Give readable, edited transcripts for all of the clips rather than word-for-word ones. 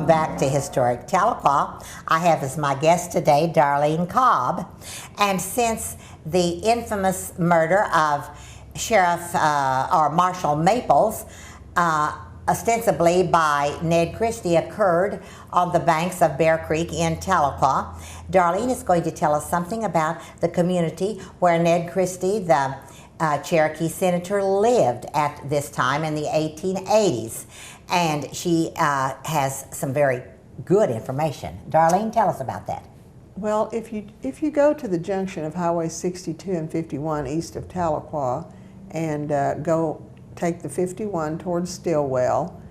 back to Historic Tahlequah. I have as my guest today Darlene Cobb. And since the infamous murder of Sheriff or Marshal Maples, ostensibly by Ned Christie, occurred on the banks of Bear Creek in Tahlequah, Darlene is going to tell us something about the community where Ned Christie, the Cherokee senator, lived at this time in the 1880s. And she has some very good information. Darlene, tell us about that. Well, if you go to the junction of Highway 62 and 51 east of Tahlequah and go take the 51 towards Stillwell,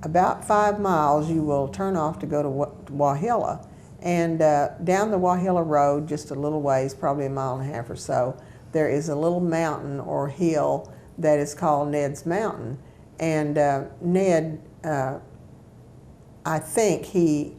about 5 miles you will turn off to go to Wauhilla. And down the Wauhilla Road, just a little ways, probably a mile and a half or so, there is a little mountain or hill that is called Ned's Mountain. And Ned, I think he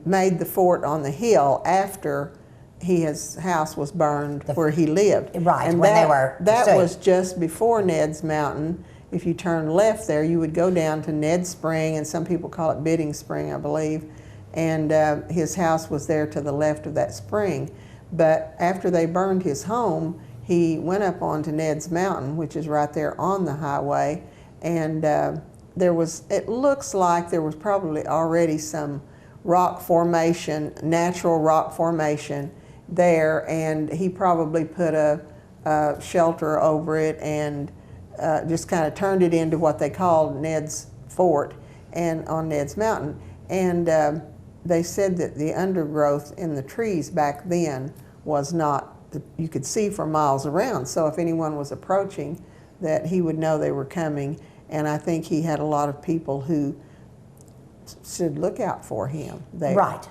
made the fort on the hill after his house was burned where he lived. Right, and when they were that was just before Ned's Mountain. If you turn left there, you would go down to Ned's Spring, and some people call it Bidding Spring, I believe. And his house was there to the left of that spring. But after they burned his home, he went up onto Ned's Mountain, which is right there on the highway. And it looks like there was probably already some rock formation, natural rock formation there, and he probably put a shelter over it and just kind of turned it into what they called Ned's Fort and on Ned's Mountain. And they said that the undergrowth in the trees back then was not, you could see for miles around. So if anyone was approaching, that he would know they were coming. And I think he had a lot of people who should look out for him there. Right.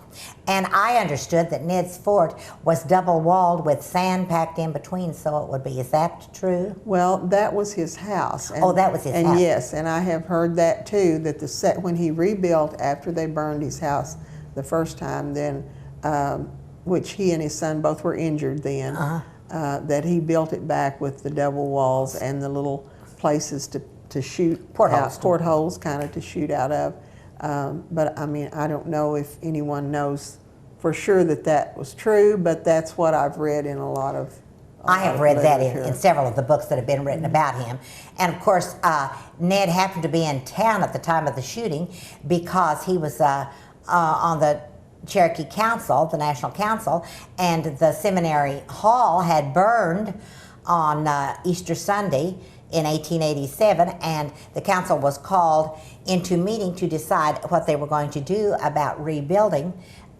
And I understood that Ned's Fort was double walled with sand packed in between, so it would be. Is that true? Well, that was his house. And, that was his house. And yes, and I have heard that too, that when he rebuilt after they burned his house the first time, then, which he and his son both were injured then, that he built it back with the double walls and the little places to shoot portholes kind of to shoot out of. But I mean, I don't know if anyone knows for sure that was true, but that's what I've read in a lot of I have read that in several of the books that have been written about him. And of course, Ned happened to be in town at the time of the shooting because he was on the Cherokee Council, the National Council, and the Seminary Hall had burned on Easter Sunday in 1887, and the council was called into meeting to decide what they were going to do about rebuilding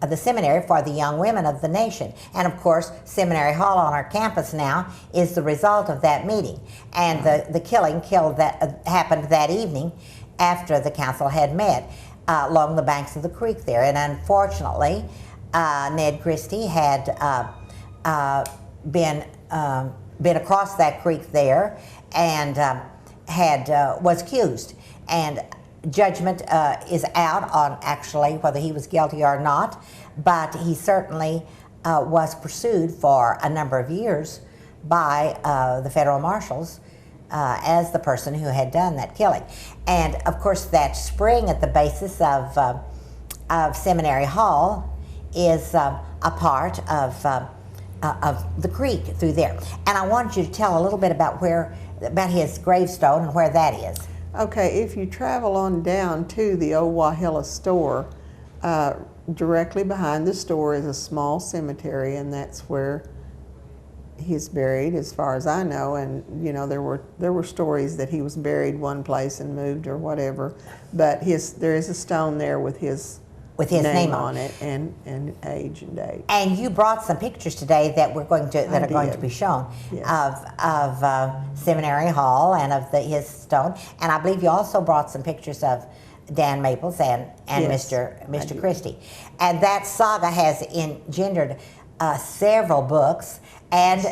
the seminary for the young women of the nation. And of course, Seminary Hall on our campus now is the result of that meeting. And the killing happened that evening after the council had met along the banks of the creek there. And unfortunately, Ned Christie had been across that creek there and was accused. And judgment is out on actually whether he was guilty or not, but he certainly was pursued for a number of years by the federal marshals as the person who had done that killing. And of course, that spring at the basis of Seminary Hall is a part of the creek through there. And I wanted you to tell a little bit about his gravestone and where that is. Okay, if you travel on down to the old Wauhilla store, directly behind the store is a small cemetery, and that's where he's buried, as far as I know. And you know, there were stories that he was buried one place and moved or whatever, but there is a stone there with his name on it and age and date. And you brought some pictures today that are going to be shown, yes, of Seminary Hall and of his stone. And I believe you also brought some pictures of Dan Maples and yes, Mr. Christie. And that saga has engendered several books, and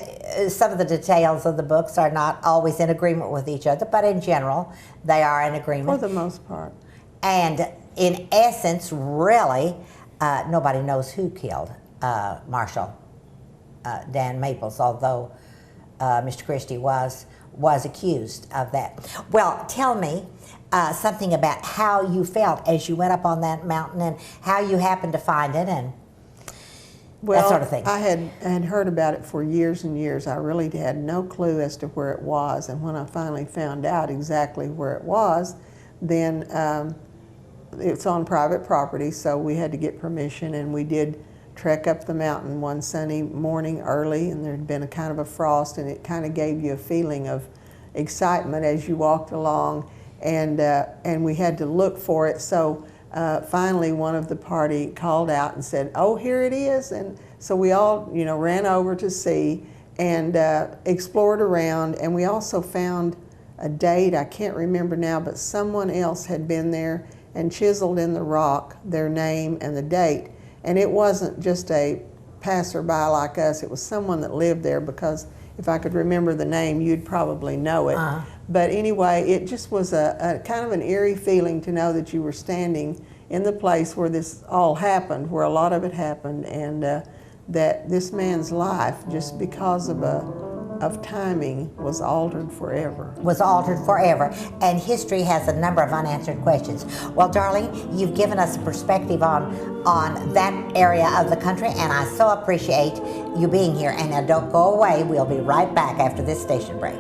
some of the details of the books are not always in agreement with each other, but in general, they are in agreement. For the most part. And in essence, really, nobody knows who killed Marshal Dan Maples, although Mr. Christie was was accused of that. Well, tell me something about how you felt as you went up on that mountain and how you happened to find it and that sort of thing. I had heard about it for years and years. I really had no clue as to where it was, and when I finally found out exactly where it was, then it's on private property, so we had to get permission, and we did trek up the mountain one sunny morning early, and there had been a kind of a frost, and it kind of gave you a feeling of excitement as you walked along, and we had to look for it. So finally one of the party called out and said, "Oh, here it is," and so we all, you know, ran over to see and explored around, and we also found a date, I can't remember now, but someone else had been there and chiseled in the rock their name and the date. And it wasn't just a passerby like us, it was someone that lived there, because if I could remember the name, you'd probably know it. But anyway, it just was a kind of an eerie feeling to know that you were standing in the place where this all happened, where a lot of it happened, and that this man's life, just because of timing, was altered forever. Was altered forever, and history has a number of unanswered questions. Well, darling, you've given us a perspective on that area of the country, and I so appreciate you being here. And now don't go away. We'll be right back after this station break.